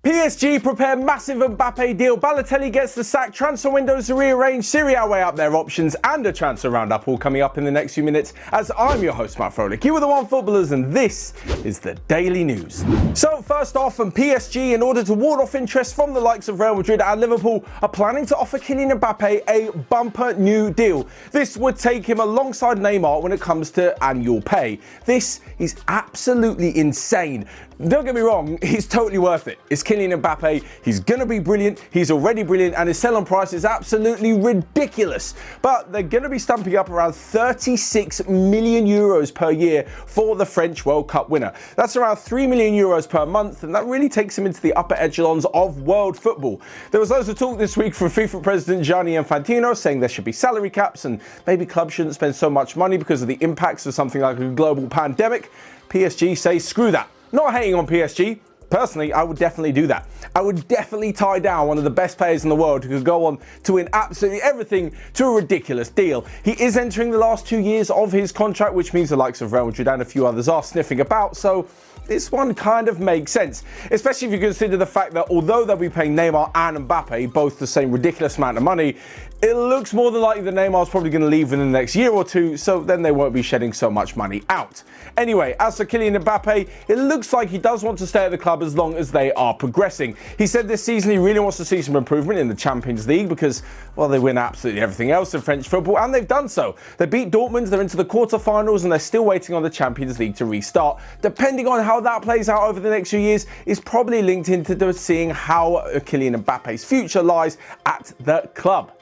PSG prepare massive Mbappe deal, Balotelli gets the sack, transfer windows are rearranged, Serie A weigh up their options, and a transfer roundup all coming up in the next few minutes as I'm your host Matt Froelich. You are the Onefootballers and this is the Daily News. So first off, from PSG, in order to ward off interest from the likes of Real Madrid and Liverpool, are planning to offer Kylian Mbappe a bumper new deal. This would take him alongside Neymar when it comes to annual pay. This is absolutely insane. Don't get me wrong, he's totally worth it. It's Kylian Mbappe, he's gonna be brilliant, he's already brilliant, and his sell-on price is absolutely ridiculous. But they're gonna be stumping up around 36 million euros per year for the French World Cup winner. That's around 3 million euros per month, and that really takes him into the upper echelons of world football. There was loads of talk this week from FIFA President Gianni Infantino saying there should be salary caps and maybe clubs shouldn't spend so much money because of the impacts of something like a global pandemic. PSG say screw that. Not hating on PSG. Personally, I would definitely do that. I would definitely tie down one of the best players in the world who could go on to win absolutely everything to a ridiculous deal. He is entering the last 2 years of his contract, which means the likes of Real Madrid and a few others are sniffing about, so this one kind of makes sense, especially if you consider the fact that although they'll be paying Neymar and Mbappe both the same ridiculous amount of money, it looks more than likely that Neymar's probably going to leave within the next year or two, so then they won't be shedding so much money out. Anyway, as for Kylian Mbappe, it looks like he does want to stay at the club as long as they are progressing. He said this season he really wants to see some improvement in the Champions League because, well, they win absolutely everything else in French football, and they've done so. They beat Dortmund, they're into the quarterfinals, and they're still waiting on the Champions League to restart. Depending on how that plays out over the next few years is probably linked into seeing how Kylian Mbappe's future lies at the club.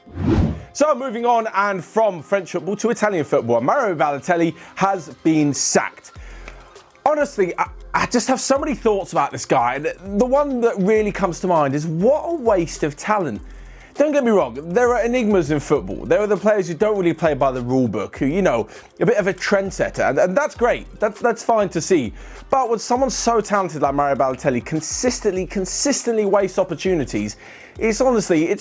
So moving on, and from French football to Italian football, Mario Balotelli has been sacked. Honestly, I just have so many thoughts about this guy. The one that really comes to mind is what a waste of talent. Don't get me wrong, there are enigmas in football. There are the players who don't really play by the rule book, who, you know, a bit of a trendsetter, and that's great. That's fine to see. But when someone so talented like Mario Balotelli consistently wastes opportunities, it's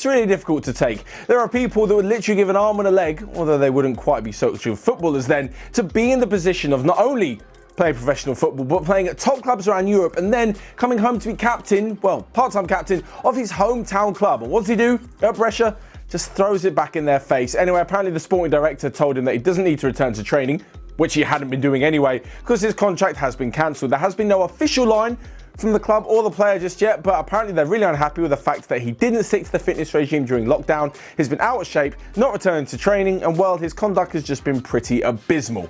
really difficult to take. There are people that would literally give an arm and a leg, although they wouldn't quite be so true footballers then, to be in the position of not only playing professional football, but playing at top clubs around Europe and then coming home to be captain, well, part-time captain of his hometown club. And what does he do at Brescia? Just throws it back in their face. Anyway, apparently the sporting director told him that he doesn't need to return to training, which he hadn't been doing anyway, because his contract has been cancelled. There has been no official line from the club or the player just yet, but apparently they're really unhappy with the fact that he didn't stick to the fitness regime during lockdown. He's been out of shape, not returning to training, and well, his conduct has just been pretty abysmal.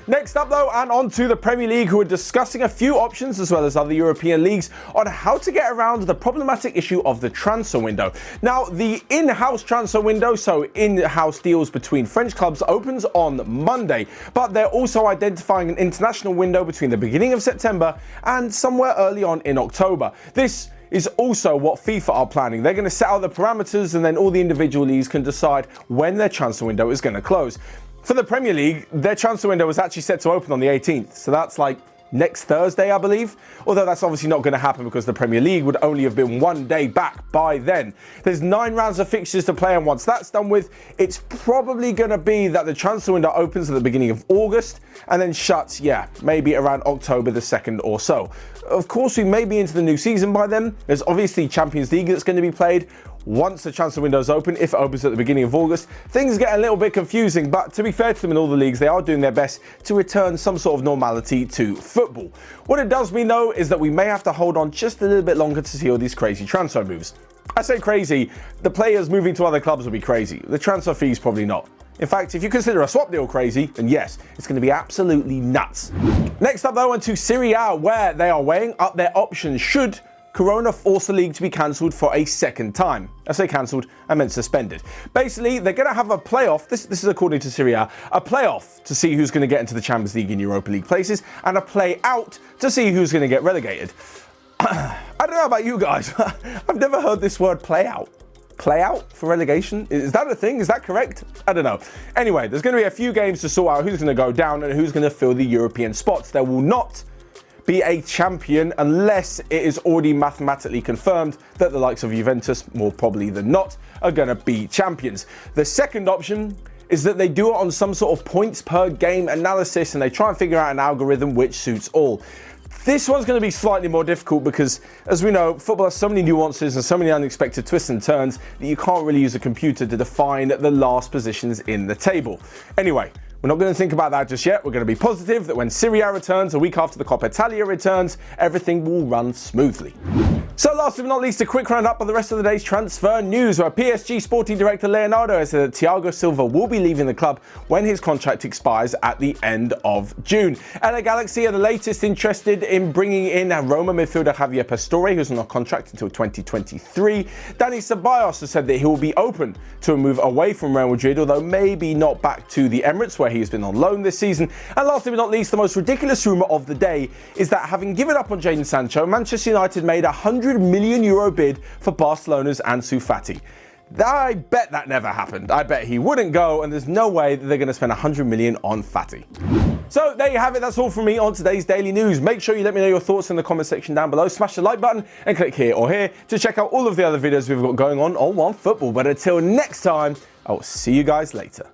Next up though, and on to the Premier League, who are discussing a few options as well as other European leagues on how to get around the problematic issue of the transfer window. Now, the in-house transfer window, so in-house deals between French clubs, opens on Monday, but they're also identifying an international window between the beginning of September and somewhere early on in October. This is also what FIFA are planning. They're going to set out the parameters and then all the individual leagues can decide when their transfer window is going to close. For the Premier League, their transfer window was actually set to open on the 18th, so that's like next Thursday, I believe. Although that's obviously not going to happen because the Premier League would only have been 1 day back by then. There's 9 rounds of fixtures to play, and once that's done with, it's probably going to be that the transfer window opens at the beginning of August and then shuts, maybe around October the 2nd or so. Of course, we may be into the new season by then. There's obviously Champions League that's going to be played once the transfer window is open, if it opens at the beginning of August. Things get a little bit confusing, but to be fair to them in all the leagues, they are doing their best to return some sort of normality to football. What it does mean though is that we may have to hold on just a little bit longer to see all these crazy transfer moves. I say crazy, the players moving to other clubs will be crazy. The transfer fees probably not. In fact, if you consider a swap deal crazy, then yes, it's going to be absolutely nuts. Next up though, into Serie A, where they are weighing up their options should Corona force the league to be cancelled for a second time. I say cancelled, I meant suspended. Basically, they're going to have a playoff, this is according to Serie A playoff to see who's going to get into the Champions League and Europa League places, and a play out to see who's going to get relegated. I don't know about you guys, I've never heard this word play out. Play out for relegation? Is that a thing? Is that correct? I don't know. Anyway, there's going to be a few games to sort out who's going to go down and who's going to fill the European spots. There will not be a champion unless it is already mathematically confirmed that the likes of Juventus, more probably than not, are going to be champions. The second option is that they do it on some sort of points per game analysis and they try and figure out an algorithm which suits all. This one's going to be slightly more difficult because, as we know, football has so many nuances and so many unexpected twists and turns that you can't really use a computer to define the last positions in the table. Anyway, we're not going to think about that just yet. We're going to be positive that when Serie A returns, a week after the Coppa Italia returns, everything will run smoothly. So last but not least, a quick roundup of the rest of the day's transfer news, where PSG sporting director Leonardo has said that Thiago Silva will be leaving the club when his contract expires at the end of June. LA Galaxy are the latest interested in bringing in Roma midfielder Javier Pastore, who's on a contract until 2023. Dani Ceballos has said that he will be open to a move away from Real Madrid, although maybe not back to the Emirates, where he has been on loan this season. And last but not least, the most ridiculous rumour of the day is that, having given up on Jadon Sancho, Manchester United made a €100 million bid for Barcelona's Ansu Fati. I bet that never happened. I bet he wouldn't go, and there's no way that they're going to spend 100 million on Fati. So there you have it. That's all from me on today's daily news. Make sure you let me know your thoughts in the comment section down below. Smash the like button and click here or here to check out all of the other videos we've got going on OneFootball. But until next time, I will see you guys later.